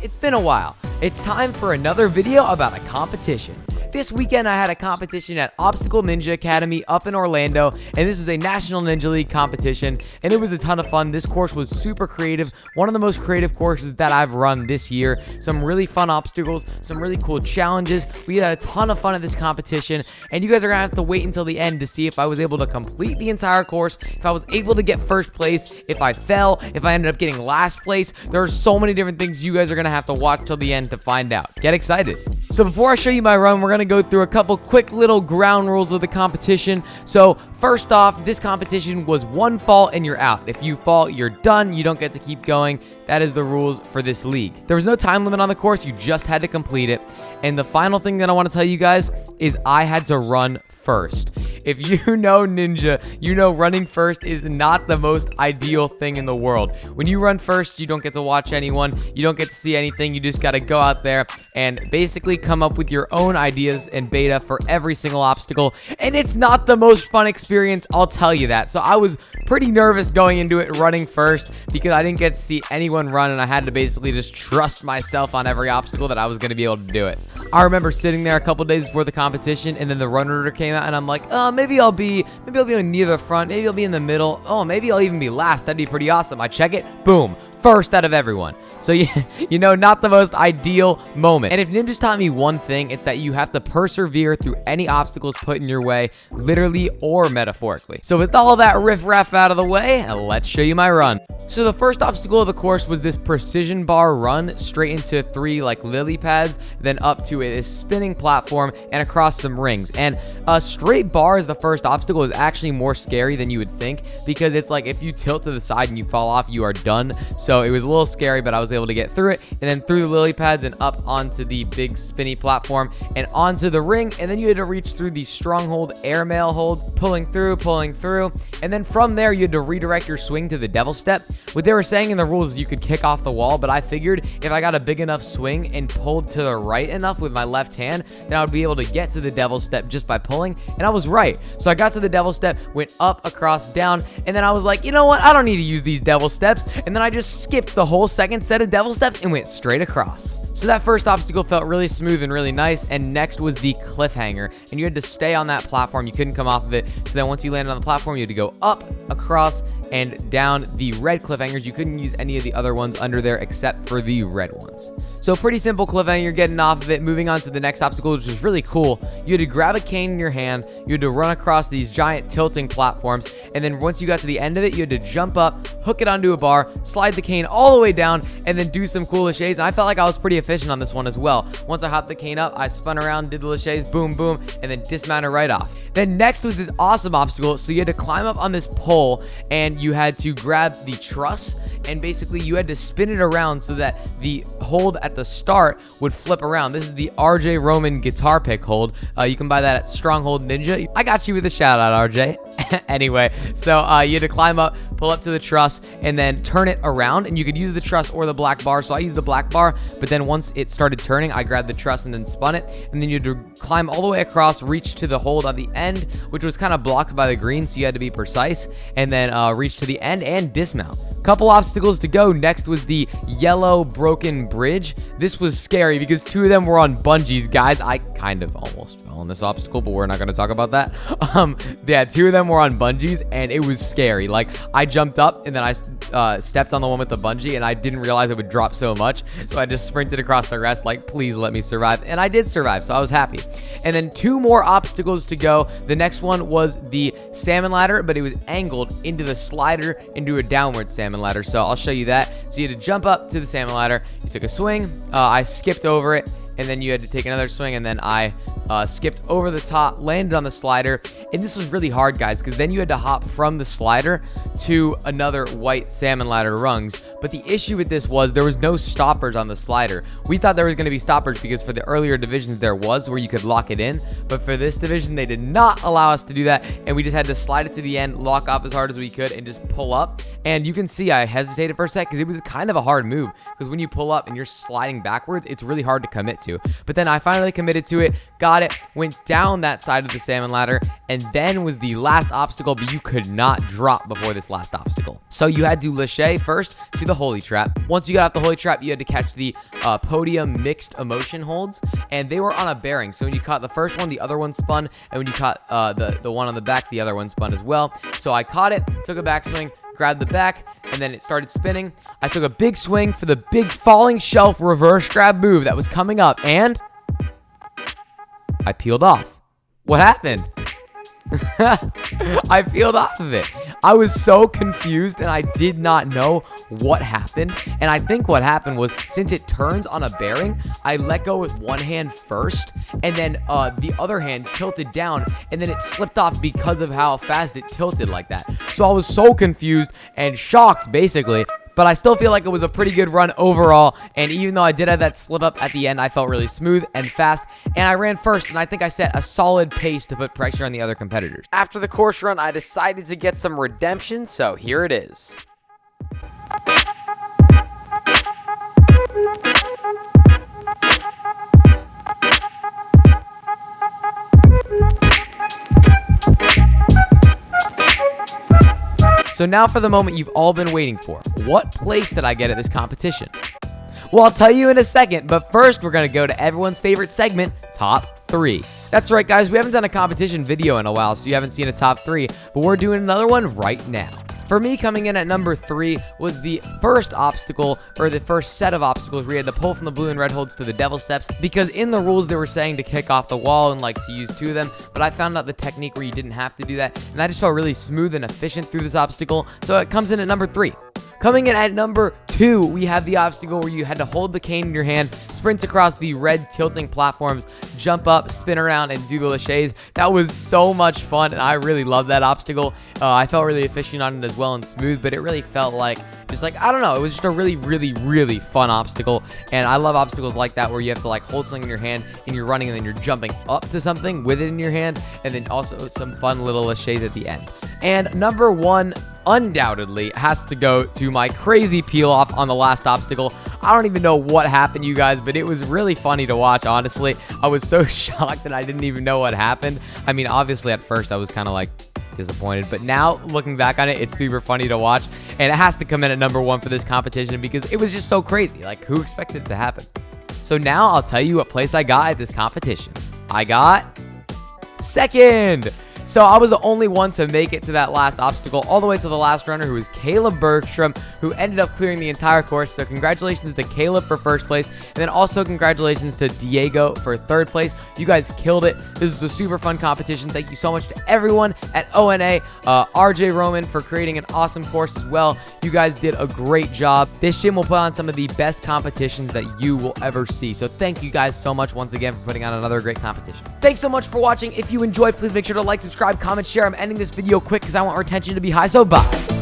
it's been a while. It's time for another video about a competition. This weekend I had a competition at Obstacle Ninja Academy up in Orlando, and this was a National Ninja League competition, and it was a ton of fun. This course was super creative, one of the most creative courses that I've run this year. Some really fun obstacles, some really cool challenges. We had a ton of fun at this competition, and you guys are gonna have to wait until the end to see if I was able to complete the entire course, if I was able to get first place, if I fell, if I ended up getting last place. There are so many different things you guys are gonna have to watch till the end to find out. Get excited. So before I show you my run, we're gonna go through a couple quick little ground rules of the competition. So first off, this competition was one fall and you're out. If you fall, you're done. You don't get to keep going. That is the rules for this league. There was no time limit on the course. You just had to complete it. And the final thing that I want to tell you guys is I had to run first. If you know Ninja, you know running first is not the most ideal thing in the world. When you run first, you don't get to watch anyone. You don't get to see anything. You just got to go out there and basically come up with your own ideas and beta for every single obstacle. And it's not the most fun experience, I'll tell you that. So I was pretty nervous going into it running first because I didn't get to see anyone run, and I had to basically just trust myself on every obstacle that I was going to be able to do it. I remember sitting there a couple days before the competition, and then the run order came out, and I'm like, oh, maybe I'll be near the front, maybe I'll be in the middle, oh, maybe I'll even be last. That'd be pretty awesome. I check it, boom, first out of everyone. So you know, not the most ideal moment. And if Ninja's taught me one thing, it's that you have to persevere through any obstacles put in your way, literally or metaphorically. So with all that riff-raff out of the way, let's show you my run. So the first obstacle of the course was this precision bar run straight into 3 like lily pads, then up to a spinning platform and across some rings. And a straight bar as the first obstacle is actually more scary than you would think, because it's like if you tilt to the side and you fall off, you are done. So it was a little scary, but I was able to get through it, and then through the lily pads and up onto the big spinny platform and onto the ring, and then you had to reach through the stronghold airmail holds, pulling through, and then from there you had to redirect your swing to the devil step. What they were saying in the rules is you could kick off the wall, but I figured if I got a big enough swing and pulled to the right enough with my left hand, then I would be able to get to the devil step just by pulling, and I was right. So I got to the devil step, went up, across, down, and then I was like, you know what, I don't need to use these devil steps, and then I just skipped the whole second set of devil steps and went straight across. So that first obstacle felt really smooth and really nice, and next was the cliffhanger, and you had to stay on that platform. You couldn't come off of it, so then once you landed on the platform, you had to go up, across, and down the red cliffhangers. You couldn't use any of the other ones under there except for the red ones. So pretty simple cliffhanger, getting off of it, moving on to the next obstacle, which was really cool. You had to grab a cane in your hand, you had to run across these giant tilting platforms, and then once you got to the end of it, you had to jump up, hook it onto a bar, slide the cane all the way down, and then do some cool laches. And I felt like I was pretty efficient on this one as well. Once I hopped the cane up, I spun around, did the laches, boom, boom, and then dismounted right off. Then next was this awesome obstacle. So you had to climb up on this pole, and you had to grab the truss, and basically you had to spin it around so that the hold at the start would flip around. This is the 𝗲𝗏𝗰𝗲𝗀 guitar pick hold. You can buy that at Stronghold Ninja. I got you with a shout out, RJ. Anyway, so you had to climb up, pull up to the truss, and then turn it around, and you could use the truss or the black bar. So I used the black bar, but then once it started turning, I grabbed the truss and then spun it, and then you had to climb all the way across, reach to the hold on the end, which was kind of blocked by the green, so you had to be precise, and then reach to the end and dismount. Couple obstacles to go. Next was the yellow broken bridge. This was scary because 2 of them were on bungees, guys. I kind of almost fell on this obstacle, but we're not going to talk about that. Yeah, 2 of them were on bungees, and it was scary. Like, I jumped up, and then I stepped on the one with the bungee, and I didn't realize it would drop so much, so I just sprinted across the rest, like, please let me survive, and I did survive, so I was happy. And then 2 more obstacles to go. The next one was the salmon ladder, but it was angled into the slider into a downward salmon ladder, so I'll show you that. So you had to jump up to the salmon ladder, you took a swing, I skipped over it, and then you had to take another swing, and then I skipped over the top, landed on the slider, and this was really hard, guys, because then you had to hop from the slider to another white salmon ladder rungs. But the issue with this was there was no stoppers on the slider. We thought there was going to be stoppers because for the earlier divisions there was, where you could lock it in, but for this division they did not allow us to do that, and we just had to slide it to the end, lock off as hard as we could, and just pull up. And you can see I hesitated for a sec because it was kind of a hard move, because when you pull up and you're sliding backwards, it's really hard to commit to. But then I finally committed to it, got it, went down that side of the salmon ladder, and then was the last obstacle, but you could not drop before this last obstacle. So you had to lache first to the holy trap. Once you got off the holy trap, you had to catch the podium mixed emotion holds, and they were on a bearing. So when you caught the first one, the other one spun, and when you caught the one on the back, the other one spun as well. So I caught it, took a backswing, grabbed the back, and then it started spinning. I took a big swing for the big falling shelf reverse grab move that was coming up, and I peeled off. What happened? I peeled off of it. I was so confused and I did not know what happened. And I think what happened was, since it turns on a bearing, I let go with one hand first, and then the other hand tilted down, and then it slipped off because of how fast it tilted like that. So I was so confused and shocked, basically. But I still feel like it was a pretty good run overall, and even though I did have that slip up at the end, I felt really smooth and fast, and I ran first, and I think I set a solid pace to put pressure on the other competitors. After the course run, I decided to get some redemption, so here it is. So now for the moment you've all been waiting for. What place did I get at this competition? Well, I'll tell you in a second, but first we're going to go to everyone's favorite segment, Top 3. That's right, guys, we haven't done a competition video in a while, so you haven't seen a Top 3, but we're doing another one right now. For me, coming in at number 3 was the first obstacle, or the first set of obstacles where you had to pull from the blue and red holds to the devil steps, because in the rules they were saying to kick off the wall and like to use 2 of them, but I found out the technique where you didn't have to do that, and I just felt really smooth and efficient through this obstacle, so it comes in at number 3. Coming in at number 2, we have the obstacle where you had to hold the cane in your hand, sprint across the red tilting platforms, jump up, spin around, and do the laches. That was so much fun, and I really loved that obstacle. I felt really efficient on it as well and smooth, but it really felt like, just like, I don't know, it was just a really, really, really fun obstacle, and I love obstacles like that where you have to like hold something in your hand, and you're running, and then you're jumping up to something with it in your hand, and then also some fun little laches at the end. And number 1, undoubtedly, has to go to my crazy peel off on the last obstacle. I don't even know what happened, you guys, but it was really funny to watch, honestly. I was so shocked that I didn't even know what happened. I mean, obviously, at first, I was kind of like disappointed, but now, looking back on it, it's super funny to watch, and it has to come in at number 1 for this competition because it was just so crazy. Like, who expected it to happen? So now, I'll tell you what place I got at this competition. I got 2nd. So I was the only one to make it to that last obstacle, all the way to the last runner, who was Caleb Bergstrom, who ended up clearing the entire course. So congratulations to Caleb for 1st place, and then also congratulations to Diego for 3rd place. You guys killed it. This was a super fun competition. Thank you so much to everyone at ONA, RJ Roman for creating an awesome course as well. You guys did a great job. This gym will put on some of the best competitions that you will ever see. So thank you guys so much once again for putting on another great competition. Thanks so much for watching. If you enjoyed, please make sure to like, subscribe, comment, share. I'm ending this video quick because I want retention to be high, so bye.